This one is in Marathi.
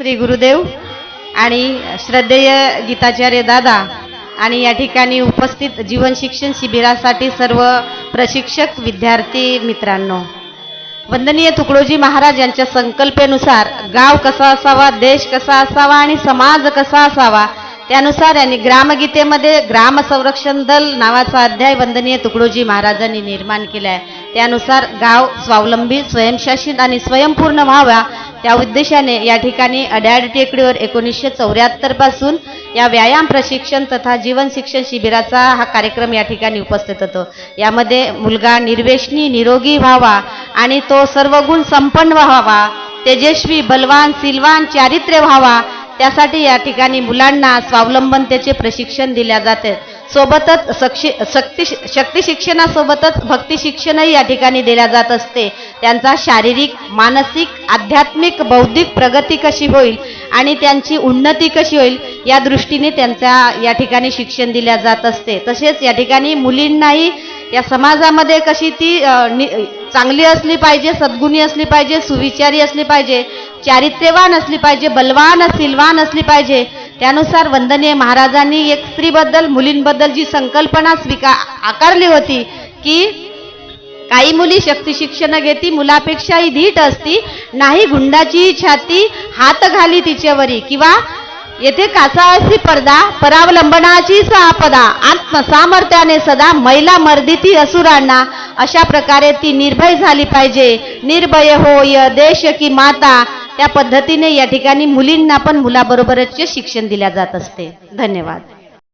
श्री गुरुदेव आणि श्रद्धेय गीताचार्य दादा आणि या ठिकाणी उपस्थित जीवन शिक्षण शिबिरासाठी सर्व प्रशिक्षक विद्यार्थी मित्रांनो, वंदनीय तुकडोजी महाराज यांच्या संकल्पेनुसार गाव कसा असावा, देश कसा असावा आणि समाज कसा असावा त्यानुसार यांनी ग्रामगीतेमध्ये ग्राम संरक्षण दल नावाचा अध्याय वंदनीय तुकडोजी महाराजांनी निर्माण केला आहे. त्यानुसार गाव स्वावलंबी, स्वयंशासित आणि स्वयंपूर्ण व्हावा त्या उद्देशाने या ठिकाणी अड्याड टेकडीवर 1974 पासून या व्यायाम प्रशिक्षण तथा जीवन शिक्षण शिबिराचा हा कार्यक्रम या ठिकाणी उपस्थित होतो. यामध्ये मुलगा निर्व्यसनी निरोगी व्हावा आणि तो सर्व गुण संपन्न व्हावा, तेजस्वी बलवान शीलवान चारित्र्य व्हावा, त्यासाठी या ठिकाणी मुलांना स्वावलंबनतेचे प्रशिक्षण दिले जाते. सोबतच शक्ती शिक्षणासोबतच भक्ती शिक्षणही या ठिकाणी दिल्या जात असते. त्यांचा शारीरिक, मानसिक, आध्यात्मिक, बौद्धिक प्रगती कशी होईल आणि त्यांची उन्नती कशी होईल या दृष्टीने त्यांच्या या ठिकाणी शिक्षण दिल्या जात असते. तसेच या ठिकाणी मुलींनाही या समाजामध्ये कशी ती चांगली असली पाहिजे, सद्गुणी असली पाहिजे, सुविचारी असली पाहिजे, चारित्र्यवान असली पाहिजे, बलवान शीलवान असली पाहिजे. त्यानुसार वंदनीय महाराजांनी एक स्त्रीबद्दल, मुलींबद्दल जी संकल्पना आकारली होती की काही मुली शक्ती शिक्षण घेती, मुलापेक्षाही धीट असती, नाही गुंडाची छाती हात घाली तिच्यावरी, किंवा येथे कासाळसी पडदा परावलंबनाची आपदा, आत्मसामर्थ्याने सदा महिला मर्दिती असुरांना. अशा प्रकारे ती निर्भय झाली पाहिजे. निर्भय होय देश की माता, त्या पद्धतीने या ठिकाणी मुलींना पण मुलाबरोबरच शिक्षण दिल्या जात असते. धन्यवाद.